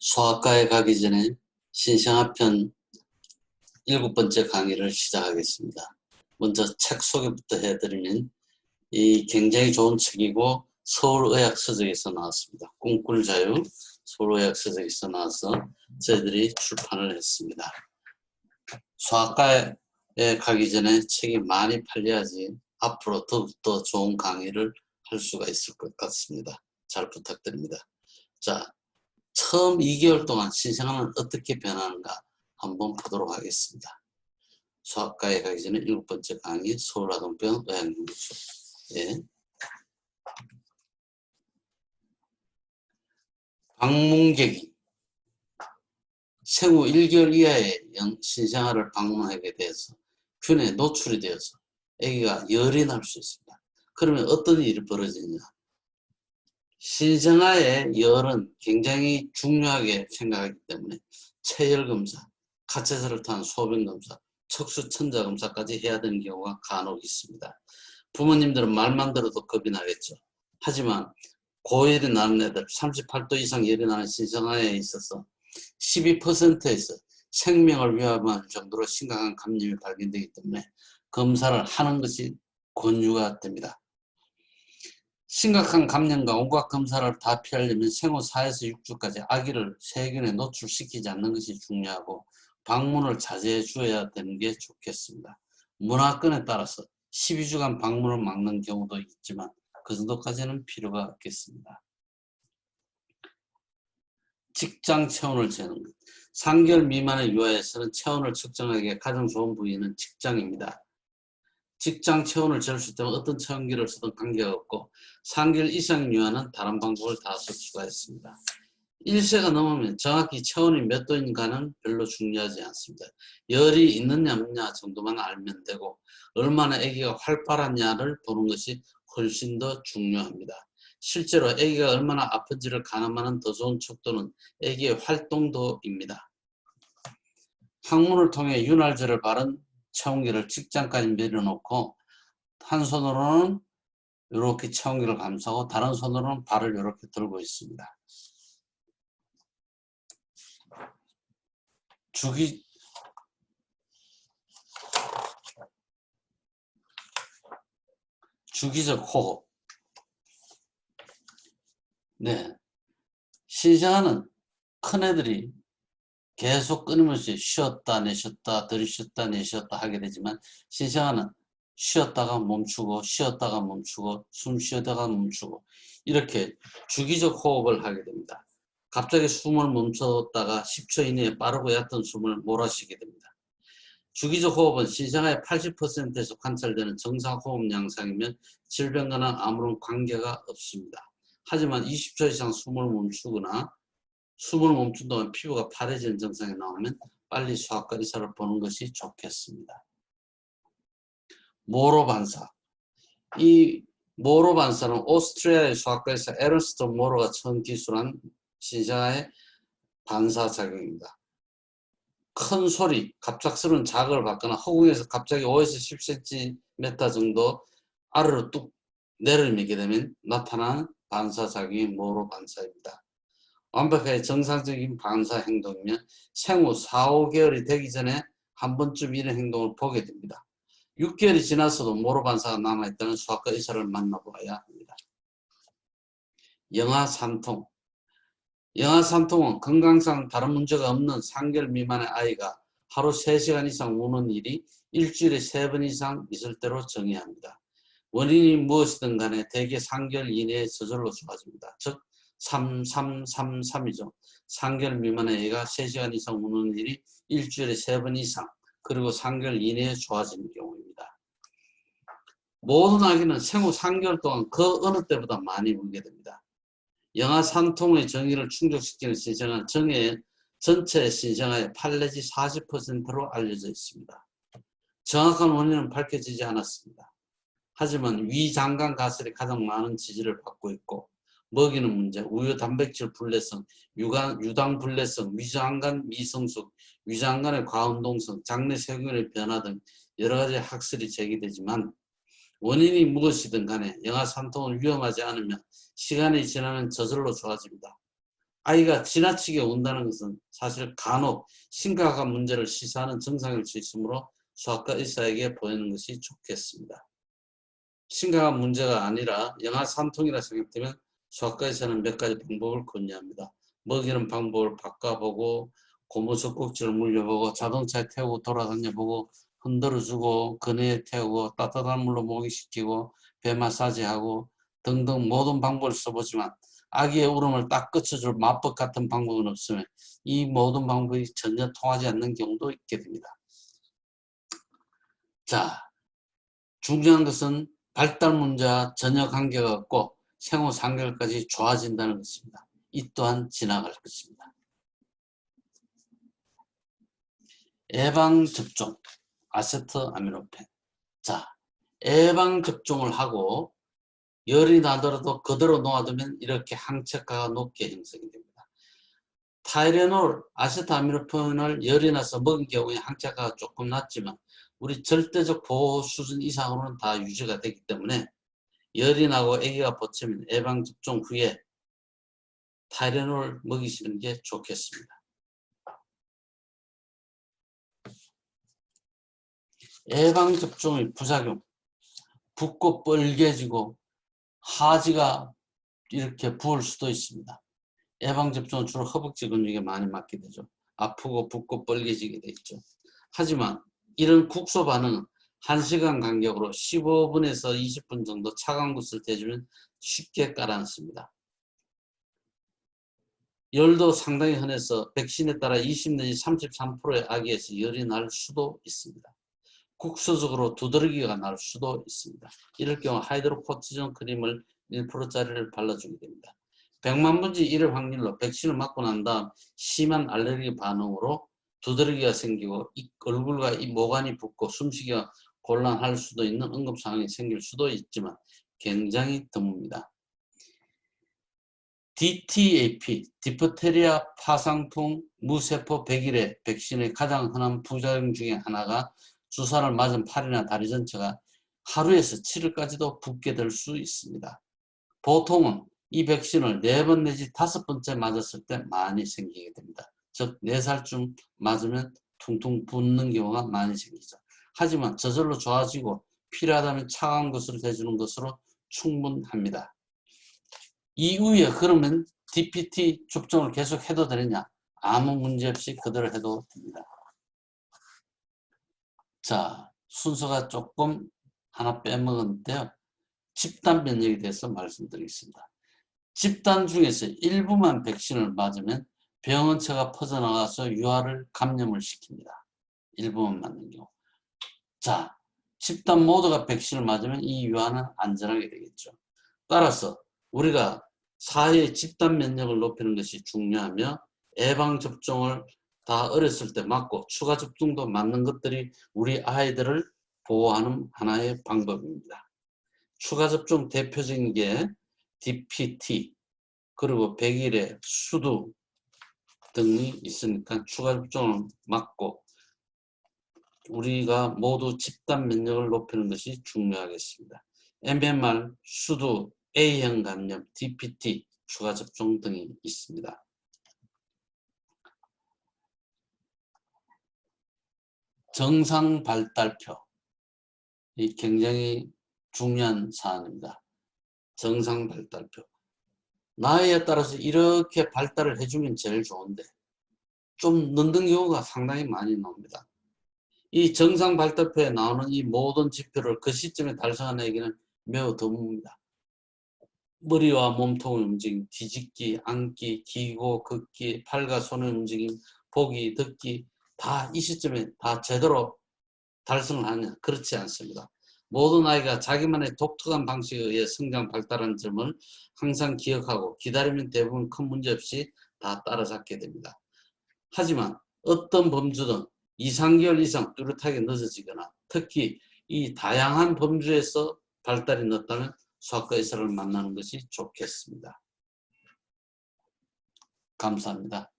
소아과에 가기 전에 신생아편 7번째 강의를 시작하겠습니다. 먼저 책 소개부터 해드리면 이 굉장히 좋은 책이고 서울의학서적에서 나왔습니다. 꿈꿀 자유 서울의학서적에서 나와서 저희들이 출판을 했습니다. 소아과에 가기 전에 책이 많이 팔려야지 앞으로 더욱더 좋은 강의를 할 수가 있을 것 같습니다. 잘 부탁드립니다. 자, 처음 2개월 동안 신생아는 어떻게 변하는가 한번 보도록 하겠습니다. 소아과에 가기 전에 7번째 강의 서울아동병원 의학연구소. 예. 방문객이 생후 1개월 이하의 신생아를 방문하게 돼서 균에 노출이 되어서 아기가 열이 날 수 있습니다. 그러면 어떤 일이 벌어지냐? 신생아의 열은 굉장히 중요하게 생각하기 때문에 체열검사, 카테터를 탄 소변검사, 척수천자검사까지 해야 되는 경우가 간혹 있습니다. 부모님들은 말만 들어도 겁이 나겠죠. 하지만 고열이 나는 애들, 38도 이상 열이 나는 신생아에 있어서 12%에서 생명을 위협할 정도로 심각한 감염이 발견되기 때문에 검사를 하는 것이 권유가 됩니다. 심각한 감염과 온갖 검사를 다 피하려면 생후 4에서 6주까지 아기를 세균에 노출시키지 않는 것이 중요하고 방문을 자제해 주어야 되는 게 좋겠습니다. 문화권에 따라서 12주간 방문을 막는 경우도 있지만 그 정도까지는 필요가 없겠습니다. 직장 체온을 재는 것. 3개월 미만의 유아에서는 체온을 측정하기에 가장 좋은 부위는 직장입니다. 직장 체온을 잴 수 있다면 어떤 체온기를 쓰든 관계가 없고 3개월 이상 유아는 다른 방법을 다 쓸 수가 있습니다. 1세가 넘으면 정확히 체온이 몇 도인가는 별로 중요하지 않습니다. 열이 있느냐 없느냐 정도만 알면 되고 얼마나 아기가 활발하냐를 보는 것이 훨씬 더 중요합니다. 실제로 아기가 얼마나 아픈지를 가늠하는 더 좋은 척도는 아기의 활동도입니다. 항문을 통해 윤활제를 바른 체온계를 직장까지 밀어놓고 한 손으로는 이렇게 체온계를 감싸고 다른 손으로는 발을 이렇게 들고 있습니다. 주기적 호흡. 네. 신생아는 큰애들이 계속 끊임없이 쉬었다 내쉬었다 들이쉬었다 내쉬었다 하게 되지만 신생아는 쉬었다가 멈추고 쉬었다가 멈추고 숨 쉬었다가 멈추고 이렇게 주기적 호흡을 하게 됩니다. 갑자기 숨을 멈췄다가 10초 이내에 빠르고 얕은 숨을 몰아쉬게 됩니다. 주기적 호흡은 신생아의 80%에서 관찰되는 정상호흡 양상이면 질병과는 아무런 관계가 없습니다. 하지만 20초 이상 숨을 멈춘 동안 피부가 파래지는 증상이 나오면 빨리 소아과 의사를 보는 것이 좋겠습니다. 모로 반사. 이 모로 반사는 오스트리아의 소아과 의사 에르스트 모로가 처음 기술한 신생아의 반사작용입니다. 큰 소리, 갑작스러운 자극을 받거나 허공에서 갑자기 5에서 10cm 정도 아래로 뚝 내려밀게 되면 나타나는 반사작용이 모로 반사입니다. 완벽하게 정상적인 반사 행동이면 생후 4, 5개월이 되기 전에 한 번쯤 이런 행동을 보게 됩니다. 6개월이 지나서도 모로 반사가 남아있다는 소아과 의사를 만나보아야 합니다. 영아산통. 영아산통은 건강상 다른 문제가 없는 3개월 미만의 아이가 하루 3시간 이상 우는 일이 일주일에 3번 이상 있을 대로 정의합니다. 원인이 무엇이든 간에 대개 3개월 이내에 저절로 좋아집니다. 즉 3333이죠. 3개월 미만의 애가 3시간 이상 우는 일이 일주일에 3번 이상 그리고 3개월 이내에 좋아지는 경우입니다. 모든 아기는 생후 3개월 동안 그 어느 때보다 많이 울게 됩니다. 영아산통의 정의를 충족시키는 신생아는 전체 신생아의 8 내지 40%로 알려져 있습니다. 정확한 원인은 밝혀지지 않았습니다. 하지만 위장관 가설이 가장 많은 지지를 받고 있고 먹이는 문제, 우유 단백질 불내성, 유당 불내성, 위장관 미성숙, 위장관의 과운동성, 장내 세균의 변화 등 여러 가지 학설이 제기되지만 원인이 무엇이든 간에 영아산통은 위험하지 않으며 시간이 지나면 저절로 좋아집니다. 아이가 지나치게 운다는 것은 사실 간혹 심각한 문제를 시사하는 증상일 수 있으므로 소아과 의사에게 보이는 것이 좋겠습니다. 심각한 문제가 아니라 영아 산통이라 생각되면 소아과 의사는 몇 가지 방법을 권유합니다. 먹이는 방법을 바꿔보고 고무 젖꼭지를 물려보고 자동차에 태우고 돌아다녀보고 흔들어주고 그네에 태우고 따뜻한 물로 목욕시키고 배 마사지하고 등등 모든 방법을 써보지만 아기의 울음을 딱 그쳐줄 마법 같은 방법은 없으면 이 모든 방법이 전혀 통하지 않는 경우도 있게 됩니다. 자, 중요한 것은 발달 문제와 전혀 관계가 없고 생후 3개월까지 좋아진다는 것입니다. 이 또한 지나갈 것입니다. 예방접종, 아세트아미노펜. 자, 예방접종을 하고 열이 나더라도 그대로 놓아두면 이렇게 항체가가 높게 형성이 됩니다. 타이레놀, 아세트아미노펜을 열이 나서 먹은 경우에 항체가가 조금 낮지만 우리 절대적 보호 수준 이상으로는 다 유지가 되기 때문에 열이 나고 아기가 버티면 예방접종 후에 타이레놀 먹이시는 게 좋겠습니다. 예방접종의 부작용, 붓고 뻘개지고 하지가 이렇게 부을 수도 있습니다. 예방접종은 주로 허벅지 근육에 많이 맞게 되죠. 아프고 붓고 뻘개지게 되죠. 하지만 이런 국소 반응은 1시간 간격으로 15분에서 20분 정도 차가운 것을 대주면 쉽게 가라앉습니다. 열도 상당히 흔해서 백신에 따라 20 내지 33%의 아기에서 열이 날 수도 있습니다. 국소적으로 두드러기가 날 수도 있습니다. 이럴 경우 하이드로코티존 크림을 1%짜리를 발라주게 됩니다. 100만 분지 1의 확률로 백신을 맞고 난 다음 심한 알레르기 반응으로 두드러기가 생기고 얼굴과 이 모관이 붓고 숨쉬기가 곤란할 수도 있는 응급상황이 생길 수도 있지만 굉장히 드뭅니다. DTaP, 디프테리아 파상풍 무세포 백일의 백신의 가장 흔한 부작용 중에 하나가 주사를 맞은 팔이나 다리 전체가 하루에서 7일까지도 붓게 될 수 있습니다. 보통은 이 백신을 4번 내지 5번째 맞았을 때 많이 생기게 됩니다. 즉 4살쯤 맞으면 퉁퉁 붓는 경우가 많이 생기죠. 하지만 저절로 좋아지고 필요하다면 차가운 것을 대주는 것으로 충분합니다. 이후에 그러면 DPT 접종을 계속 해도 되느냐? 아무 문제 없이 그대로 해도 됩니다. 자, 순서가 조금 하나 빼먹었는데요. 집단 면역에 대해서 말씀드리겠습니다. 집단 중에서 일부만 백신을 맞으면 병원체가 퍼져나가서 유아를 감염을 시킵니다. 일부만 맞는 경우. 자, 집단 모두가 백신을 맞으면 이 유아는 안전하게 되겠죠. 따라서 우리가 사회의 집단 면역을 높이는 것이 중요하며 예방접종을 다 어렸을 때 맞고 추가 접종도 맞는 것들이 우리 아이들을 보호하는 하나의 방법입니다. 추가 접종 대표적인 게 DPT 그리고 백일의 수두 등이 있으니까 추가 접종을 맞고 우리가 모두 집단 면역을 높이는 것이 중요하겠습니다. MMR, 수두, A형 감염, DPT, 추가 접종 등이 있습니다. 정상 발달표, 이 굉장히 중요한 사안입니다. 정상 발달표. 나이에 따라서 이렇게 발달을 해주면 제일 좋은데 좀 늦는 경우가 상당히 많이 나옵니다. 이 정상 발달표에 나오는 이 모든 지표를 그 시점에 달성하는 애기는 매우 드뭅니다. 머리와 몸통의 움직임, 뒤집기, 앉기, 기고, 걷기, 팔과 손의 움직임, 보기, 듣기 다 이 시점에 다 제대로 달성을 하느냐? 그렇지 않습니다. 모든 아이가 자기만의 독특한 방식에 의해 성장 발달한 점을 항상 기억하고 기다리면 대부분 큰 문제 없이 다 따라잡게 됩니다. 하지만 어떤 범주든 2, 3개월 이상 뚜렷하게 늦어지거나 특히 이 다양한 범주에서 발달이 늦다면 소아과 의사를 만나는 것이 좋겠습니다. 감사합니다.